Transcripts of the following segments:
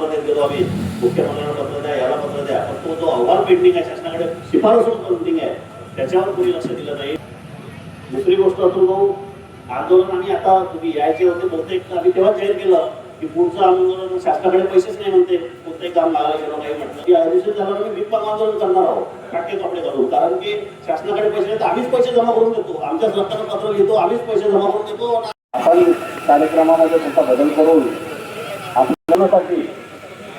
पत्र देत गेलो आम्ही, मुख्यमंत्र्यांना पत्र द्या, याला पत्र द्या, पण तो जो अहवाल पेंडिंग आहे शासनाकडे, शिफारस पेंडिंग आहे, त्याच्यावर कोणी लक्ष दिलं नाही. दुसरी गोष्ट अतुल भाऊ, आंदोलन आम्ही आता तुम्ही यायचे होते बहुतेक आम्ही तेव्हा जाहीर केलं की पुढचं आंदोलन शासनाकडे पैसेच नाही म्हणते, कोणतेही काम लागायला गेलो नाही म्हटलं की अधिसूचित झालं मी बिग आंदोलन करणार आहोत टाके कपडे घालून, कारण की शासनाकडे पैसे नाही तर आम्हीच पैसे जमा करून देतो, आमच्याच रक्तानं पत्र लिहितो, आम्हीच पैसे जमा करून देतो. आपण कार्यक्रमामध्ये मोठा बदल करून आपल्यासाठी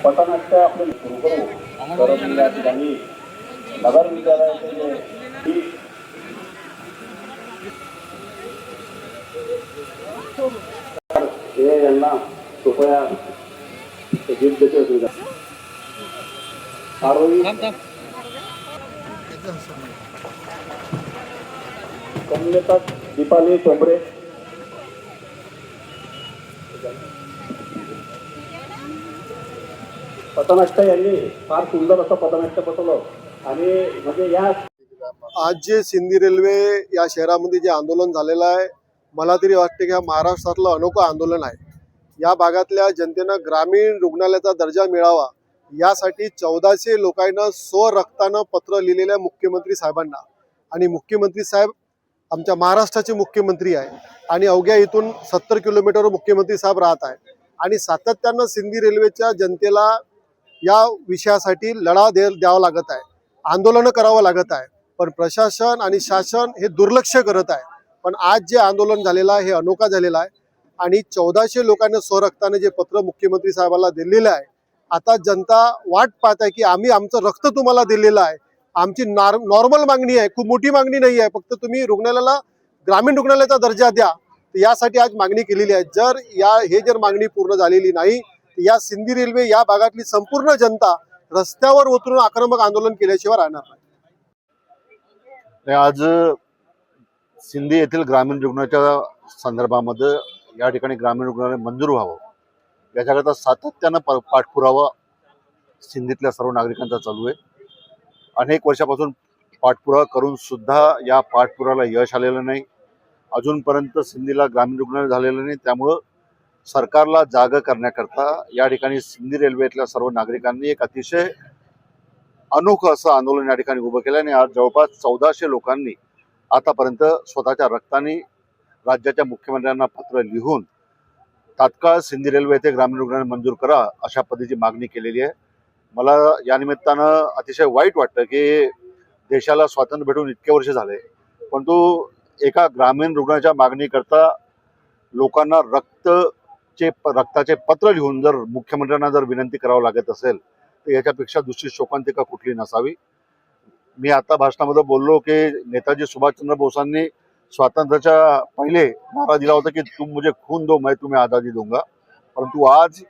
पथनाट्य आपण सुरू करू. तर या ठिकाणी नगर विद्यालयाचे हे यांना कृपया गिफ्ट देते होते. आरोही कमलेतात दीपाली टोंबरे, पथनाट्य यांनी फार सुंदर असं पथनाट्य बसवलं. आणि म्हणजे या आज जे सिंधी रेल्वे या शहरामध्ये जे आंदोलन झालेलं आहे, मला तरी वाटते की हा महाराष्ट्रातलं अनोखं आंदोलन आहे. या भागातल्या जनतेनं ग्रामीण रुग्णालयाचा दर्जा मिळावा यासाठी 1400 लोकांना स्वरक्तानं पत्र लिहिलेलं आहे मुख्यमंत्री साहेबांना. आणि मुख्यमंत्री साहेब आमच्या महाराष्ट्राचे मुख्यमंत्री आहे आणि अवघ्या इथून 70 किलोमीटरवर मुख्यमंत्री साहेब राहत आहे. आणि सातत्यानं सिंधी रेल्वेच्या जनतेला या विषयासाठी लढा द्यावा लागत आहे, आंदोलनं करावं लागत आहे, पण प्रशासन आणि शासन हे दुर्लक्ष करत आहे. पण आज जे आंदोलन झालेलं आहे हे अनोखा झालेलं आहे आणि 1400 लोकांनी स्वरक्ताने जे पत्र मुख्यमंत्री साहेबांना दिलेलं आहे, आता जनता वाट पाहत आहे की आम्ही आमचं रक्त तुम्हाला दिलेलं आहे. आमची नॉर्मल मागणी आहे, खूप मोठी मागणी नाही आहे, फक्त तुम्ही रुग्णालयाला ग्रामीण रुग्णालयाचा दर्जा द्या. यासाठी आज मागणी केलेली आहे. जर मागणी पूर्ण झालेली नाही तर या सिंधी रेल्वे या भागातली संपूर्ण जनता रस्त्यावर उतरून आक्रमक आंदोलन केल्याशिवाय राहणार नाही. आज सिंधी येथील ग्रामीण रुग्णाच्या संदर्भामध्ये या ठिकाणी ग्रामीण रुग्णालय मंजूर व्हावं याच्याकरता सातत्यानं पाठपुरावा सिंधीतल्या सर्व नागरिकांचा चालू आहे. अनेक वर्षापासून पाठपुरावा करून सुद्धा या पाठपुराव्याला यश आलेलं नाही. अजूनपर्यंत सिंधीला ग्रामीण रुग्णालय झालेलं नाही. त्यामुळं सरकारला जागा करण्याकरता या ठिकाणी सिंधी रेल्वेतल्या सर्व नागरिकांनी एक अतिशय अनोखं असं आंदोलन या ठिकाणी उभं केलं आणि आज जवळपास 1400 लोकांनी आतापर्यंत स्वतःच्या रक्ताने राज्याच्या मुख्यमंत्र्यांना पत्र लिहून तात्काळ सिंधी रेल्वे येथे ग्रामीण रुग्णालय मंजूर करा अशा पद्धतीची मागणी केलेली आहे. मला या निमित्तानं अतिशय वाईट वाटतं की देशाला स्वातंत्र्य भेटून इतके वर्ष झाले, परंतु एका ग्रामीण रुग्णाच्या मागणीकरता लोकांना रक्ताचे पत्र लिहून जर मुख्यमंत्र्यांना जर विनंती करावं लागत असेल तर याच्यापेक्षा दुसरी शोकांतिका कुठली नसावी. मी आता भाषणामध्ये बोललो की नेताजी सुभाषचंद्र बोसांनी स्वातंत्र्याच्या पहिले नारा दिला होता की तुम मुझे खून दो मैं तुम्हें आजादी दूंगा. परंतु आज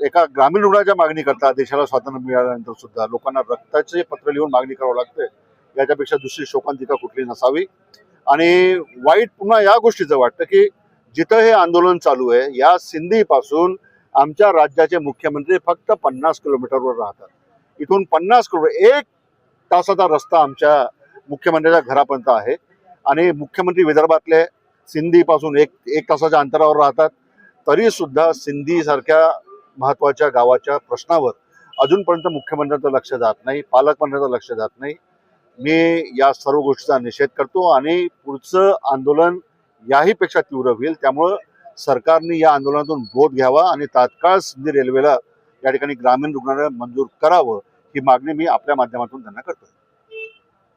एका ग्रामीण रुग्णाच्या मागणी करता देशाला स्वातंत्र्य मिळाल्यानंतर सुद्धा लोकांना रक्ताचे पत्र लिहून मागणी करावं लागते. याच्यापेक्षा दुसरी शोकांतिका कुठली नसावी. आणि वाईट पुन्हा या गोष्टीचं वाटतं की जिथं हे आंदोलन चालू आहे या सिंधीपासून आमच्या राज्याचे मुख्यमंत्री फक्त 50 किलोमीटरवर राहतात. इथून 50 किलोमीटर 1 तासाचा रस्ता आमच्या मुख्यमंत्र्याच्या घरापर्यंत आहे आणि मुख्यमंत्री विदर्भातले सिंधीपासून एक तासाच्या अंतरावर राहतात. तरी सुद्धा सिंधी सारख्या महत्वाच्या गावाच्या प्रश्नावर अजूनपर्यंत मुख्यमंत्र्यांचं लक्ष जात नाही, पालकमंत्र्यांचं लक्ष जात नाही. मी या सर्व गोष्टीचा निषेध करतो आणि पुढचं आंदोलन याहीपेक्षा तीव्र होईल. त्यामुळं सरकारने या आंदोलनातून बोध घ्यावा आणि तात्काळ सिंधी रेल्वेला या ठिकाणी ग्रामीण रुग्णालय मंजूर करावं ही मागणी मी आपल्या माध्यमातून त्यांना करतो.